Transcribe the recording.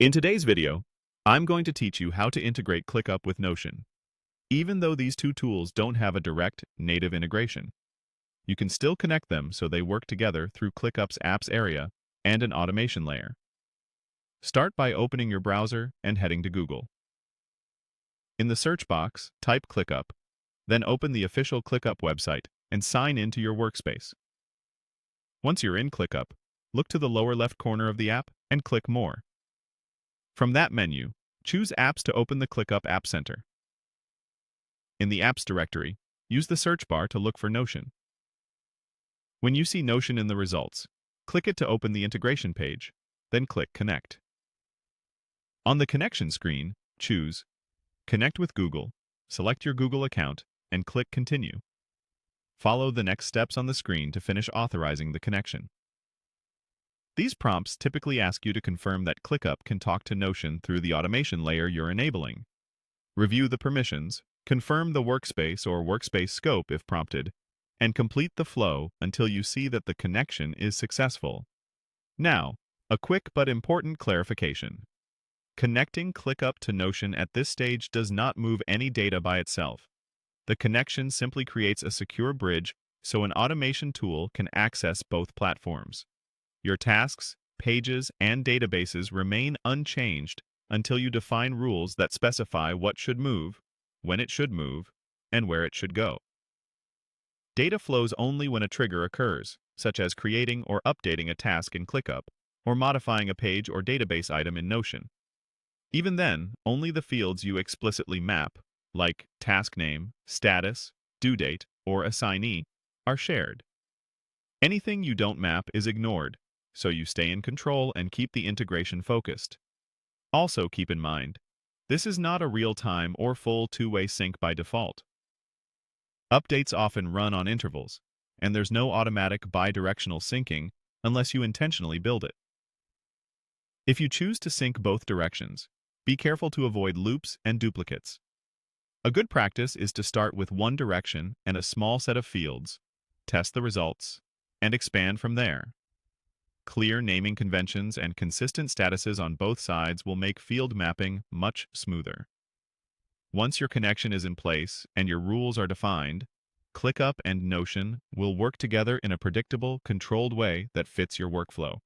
In today's video, I'm going to teach you how to integrate ClickUp with Notion. Even though these two tools don't have a direct, native integration, you can still connect them so they work together through ClickUp's apps area and an automation layer. Start by opening your browser and heading to Google. In the search box, type ClickUp, then open the official ClickUp website and sign into your workspace. Once you're in ClickUp, look to the lower left corner of the app and click More. From that menu, choose Apps to open the ClickUp App Center. In the Apps directory, use the search bar to look for Notion. When you see Notion in the results, click it to open the integration page, then click Connect. On the connection screen, choose Connect with Google, select your Google account, and click Continue. Follow the next steps on the screen to finish authorizing the connection. These prompts typically ask you to confirm that ClickUp can talk to Notion through the automation layer you're enabling. Review the permissions, confirm the workspace or workspace scope if prompted, and complete the flow until you see that the connection is successful. Now, a quick but important clarification. Connecting ClickUp to Notion at this stage does not move any data by itself. The connection simply creates a secure bridge so an automation tool can access both platforms. Your tasks, pages, and databases remain unchanged until you define rules that specify what should move, when it should move, and where it should go. Data flows only when a trigger occurs, such as creating or updating a task in ClickUp, or modifying a page or database item in Notion. Even then, only the fields you explicitly map, like task name, status, due date, or assignee, are shared. Anything you don't map is ignored, so you stay in control and keep the integration focused. Also keep in mind, this is not a real-time or full two-way sync by default. Updates often run on intervals, and there's no automatic bidirectional syncing unless you intentionally build it. If you choose to sync both directions, be careful to avoid loops and duplicates. A good practice is to start with one direction and a small set of fields, test the results, and expand from there. Clear naming conventions and consistent statuses on both sides will make field mapping much smoother. Once your connection is in place and your rules are defined, ClickUp and Notion will work together in a predictable, controlled way that fits your workflow.